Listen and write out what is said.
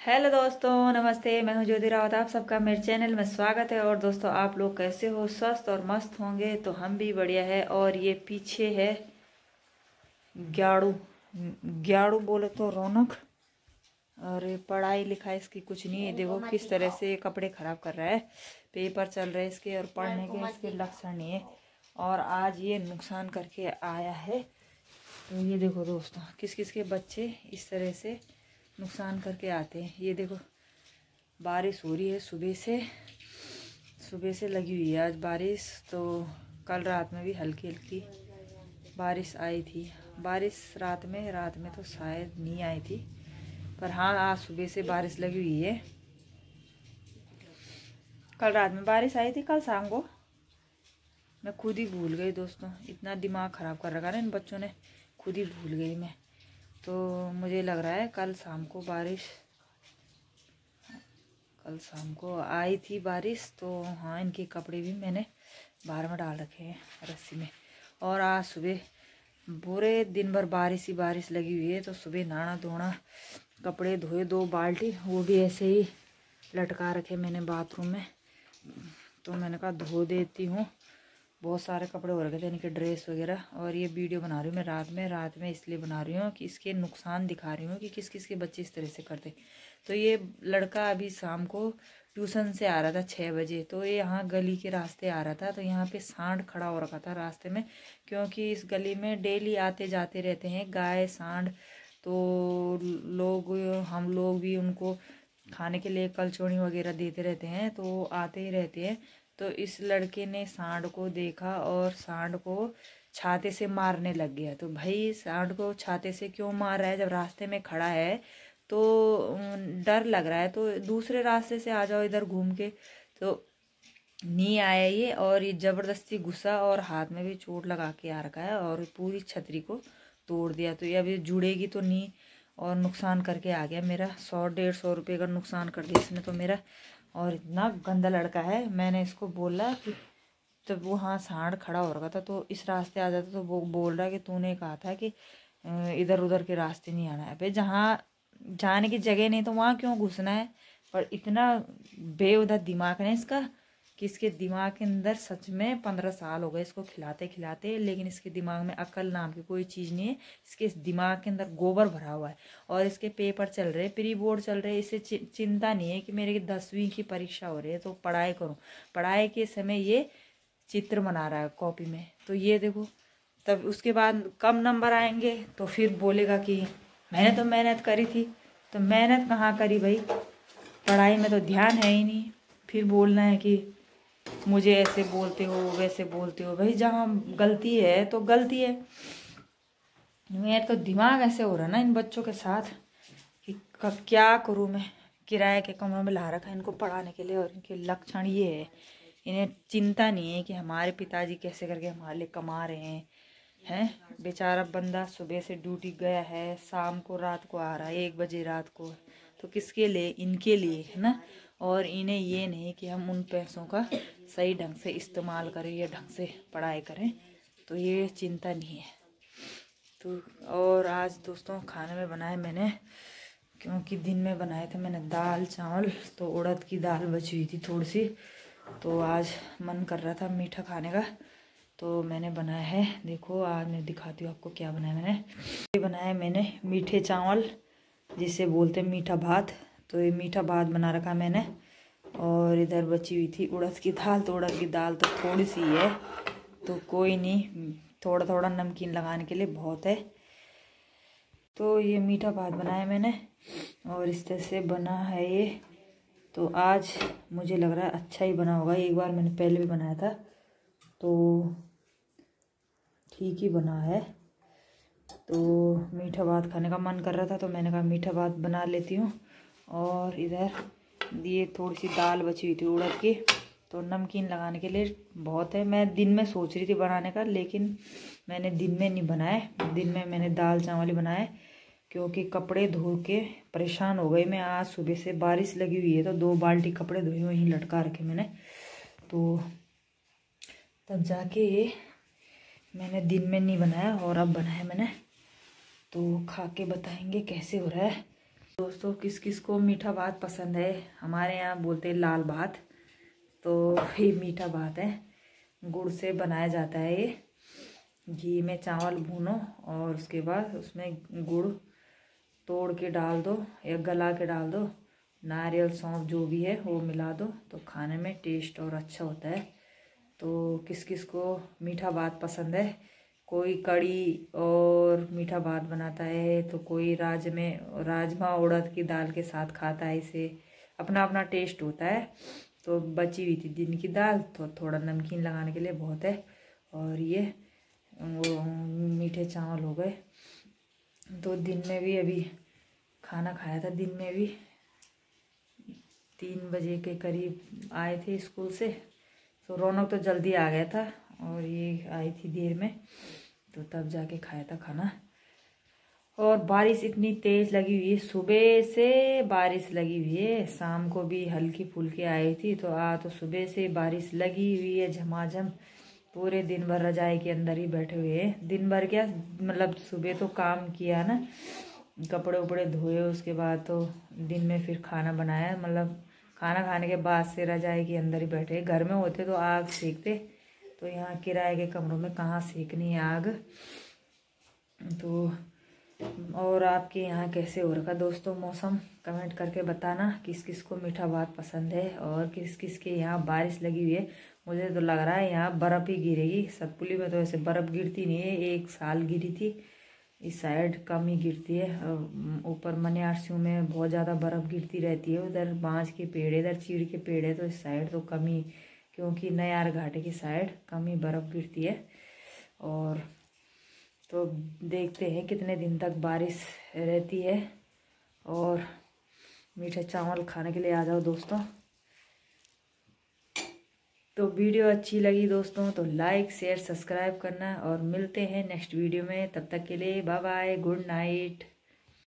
Hello दोस्तों, नमस्ते। मैं हूं ज्योति रावत। आप सबका मेरे चैनल में स्वागत है। और दोस्तों, आप लोग कैसे हो? स्वस्थ और मस्त होंगे। तो हम भी बढ़िया है। और ये पीछे है ग्याड़ू। ग्याड़ू बोले तो रौनक। और ये पढ़ाई लिखाई इसकी कुछ नहीं है। देखो किस तरह से कपड़े खराब कर रहा है। पेपर चल रहे हैं इसके और पढ़ने के इसके लक्षण नहीं है। और आज ये नुकसान करके आया है। तो ये देखो दोस्तों, किस किस के बच्चे इस तरह से नुकसान करके आते हैं। ये देखो, बारिश हो रही है सुबह से लगी हुई है आज बारिश। तो कल रात में भी हल्की हल्की बारिश आई थी। बारिश रात में तो शायद नहीं आई थी, पर हाँ आज सुबह से बारिश लगी हुई है। कल रात में बारिश आई थी, कल शाम को मैं खुद ही भूल गई दोस्तों। इतना दिमाग ख़राब कर रखा ना इन बच्चों ने, खुद ही भूल गई मैं। तो मुझे लग रहा है कल शाम को आई थी बारिश। तो हाँ, इनके कपड़े भी मैंने बाहर में डाल रखे हैं रस्सी में। और आज सुबह पूरे दिन भर बारिश ही बारिश लगी हुई है। तो सुबह नहाना धोना, कपड़े धोए 2 बाल्टी, वो भी ऐसे ही लटका रखे मैंने बाथरूम में। तो मैंने कहा धो देती हूँ। बहुत सारे कपड़े हो रखे थे इनके, ड्रेस वगैरह। और ये वीडियो बना रही हूँ मैं रात में इसलिए बना रही हूँ कि इसके नुकसान दिखा रही हूँ कि किस किस के बच्चे इस तरह से करते। तो ये लड़का अभी शाम को ट्यूशन से आ रहा था 6 बजे। तो ये यहाँ गली के रास्ते आ रहा था। तो यहाँ पे सांड खड़ा हो रखा था रास्ते में, क्योंकि इस गली में डेली आते जाते रहते हैं गाय सांड। तो हम लोग भी उनको खाने के लिए कलचौड़ी वगैरह देते रहते हैं, तो आते ही रहते हैं। तो इस लड़के ने सांड को देखा और सांड को छाते से मारने लग गया। तो भाई, सांड को छाते से क्यों मार रहा है जब रास्ते में खड़ा है? तो डर लग रहा है तो दूसरे रास्ते से आ जाओ इधर घूम के। तो नहीं आया ये, और ये ज़बरदस्ती घुसा और हाथ में भी चोट लगा के आ रखा है और पूरी छतरी को तोड़ दिया। तो ये अभी जुड़ेगी तो नहीं, और नुकसान करके आ गया मेरा। 100-150 रुपये का नुकसान कर दिया इसने तो मेरा। और इतना गंदा लड़का है। मैंने इसको बोला कि जब वो हाँ सांड खड़ा हो रखा था तो इस रास्ते आ जाता, तो वो बोल रहा है कि तूने कहा था कि इधर उधर के रास्ते नहीं आना है। भाई, जहाँ जाने की जगह नहीं तो वहाँ क्यों घुसना है? पर इतना बेहुदा दिमाग है इसका कि इसके दिमाग के अंदर सच में 15 साल हो गए इसको खिलाते खिलाते, लेकिन इसके दिमाग में अकल नाम की कोई चीज़ नहीं है। इसके दिमाग के अंदर गोबर भरा हुआ है। और इसके पेपर चल रहे, प्री बोर्ड चल रहे। इसे चिंता नहीं है कि मेरे 10वीं की परीक्षा हो रही है तो पढ़ाई करूँ। पढ़ाई के समय ये चित्र बना रहा है कॉपी में। तो ये देखो, तब उसके बाद कम नंबर आएंगे तो फिर बोलेगा कि मैंने तो मेहनत करी थी। तो मेहनत कहाँ करी भाई? पढ़ाई में तो ध्यान है ही नहीं। फिर बोलना है कि मुझे ऐसे बोलते हो वैसे बोलते हो। भाई, जहाँ गलती है तो गलती है। मेरा तो दिमाग ऐसे हो रहा ना इन बच्चों के साथ कि क्या करूँ मैं। किराए के कमरों में ला रखा है इनको पढ़ाने के लिए। और इनके लक्षण ये है, इन्हें चिंता नहीं है कि हमारे पिताजी कैसे करके हमारे लिए कमा रहे हैं। बेचारा बंदा सुबह से ड्यूटी गया है, शाम को रात को आ रहा है 1 बजे रात को। तो किसके लिए? इनके लिए है ना। और इन्हें ये नहीं कि हम उन पैसों का सही ढंग से इस्तेमाल करें या ढंग से पढ़ाई करें। तो ये चिंता नहीं है। तो और आज दोस्तों खाने में बनाए मैंने, क्योंकि दिन में बनाए थे मैंने दाल चावल, तो उड़द की दाल बची हुई थी थोड़ी सी। तो आज मन कर रहा था मीठा खाने का, तो मैंने बनाया है। देखो, आज मैं दिखाती हूँ आपको क्या बनाया मैंने। ये बनाया मैंने मीठे चावल, जिसे बोलते हैं मीठा भात। तो ये मीठा भात बना रखा मैंने। और इधर बची हुई थी उड़द की दाल। तो उड़द की दाल तो थोड़ी सी है, तो कोई नहीं, थोड़ा थोड़ा नमकीन लगाने के लिए बहुत है। तो ये मीठा भात बनाया मैंने और इस तरह से बना है ये। तो आज मुझे लग रहा है अच्छा ही बना होगा। एक बार मैंने पहले भी बनाया था तो ठीक ही बना है। तो मीठा भात खाने का मन कर रहा था तो मैंने कहा मीठा भात बना लेती हूँ। और इधर ये थोड़ी सी दाल बची हुई थी उड़द की, तो नमकीन लगाने के लिए बहुत है। मैं दिन में सोच रही थी बनाने का, लेकिन मैंने दिन में नहीं बनाए। दिन में मैंने दाल चावल ही बनाए, क्योंकि कपड़े धो के परेशान हो गई मैं। आज सुबह से बारिश लगी हुई है तो 2 बाल्टी कपड़े धोए वहीं लटका रखे मैंने। तो तब जाके मैंने दिन में नहीं बनाया और अब बनाया मैंने। तो खा के बताएंगे कैसे हो रहा है। दोस्तों किस किस को मीठा भात पसंद है? हमारे यहाँ बोलते हैं लाल भात, तो ये मीठा भात है। गुड़ से बनाया जाता है ये। घी में चावल भूनो और उसके बाद उसमें गुड़ तोड़ के डाल दो या गला के डाल दो, नारियल सौंफ जो भी है वो मिला दो, तो खाने में टेस्ट और अच्छा होता है। तो किस किस को मीठा भात पसंद है? कोई कड़ी और मीठा भात बनाता है, तो कोई राजमा उड़द की दाल के साथ खाता है इसे। अपना अपना टेस्ट होता है। तो बची हुई थी दिन की दाल, तो थोड़ा नमकीन लगाने के लिए बहुत है। और ये वो मीठे चावल हो गए। तो दिन में भी अभी खाना खाया था। दिन में भी 3 बजे के करीब आए थे स्कूल से, तो रौनक तो जल्दी आ गया था और ये आई थी देर में, तो तब जाके खाया था खाना। और बारिश इतनी तेज लगी हुई है, सुबह से बारिश लगी हुई है, शाम को भी हल्की फुल्की आई थी। तो तो सुबह से बारिश लगी हुई है झमाझम। पूरे दिन भर रजाई के अंदर ही बैठे हुए हैं। दिन भर क्या, मतलब सुबह तो काम किया ना, कपड़े उपड़े धोए, उसके बाद तो दिन में फिर खाना बनाया। मतलब खाना खाने के बाद से रजाई के अंदर ही बैठे। घर में होते तो आग सेकते, तो यहाँ किराए के कमरों में कहाँ सेकनी है आग। तो और आपके यहाँ कैसे हो रखा दोस्तों मौसम? कमेंट करके बताना किस किस को मीठा भात पसंद है और किस किस के यहाँ बारिश लगी हुई है। मुझे तो लग रहा है यहाँ बर्फ़ ही गिरेगी। सतपुली में तो ऐसे बर्फ़ गिरती नहीं है, एक साल गिरी थी। इस साइड कम ही गिरती है। ऊपर मनियारसियों में बहुत ज़्यादा बर्फ़ गिरती रहती है। उधर बांज के पेड़ है, इधर चीड़ के पेड़ है, तो इस साइड तो कम ही, क्योंकि नयार घाटी की साइड कम ही बर्फ़ गिरती है। और तो देखते हैं कितने दिन तक बारिश रहती है। और मीठे चावल खाने के लिए आ जाओ दोस्तों। तो वीडियो अच्छी लगी दोस्तों तो लाइक शेयर सब्सक्राइब करना, और मिलते हैं नेक्स्ट वीडियो में। तब तक के लिए बाय बाय, गुड नाइट।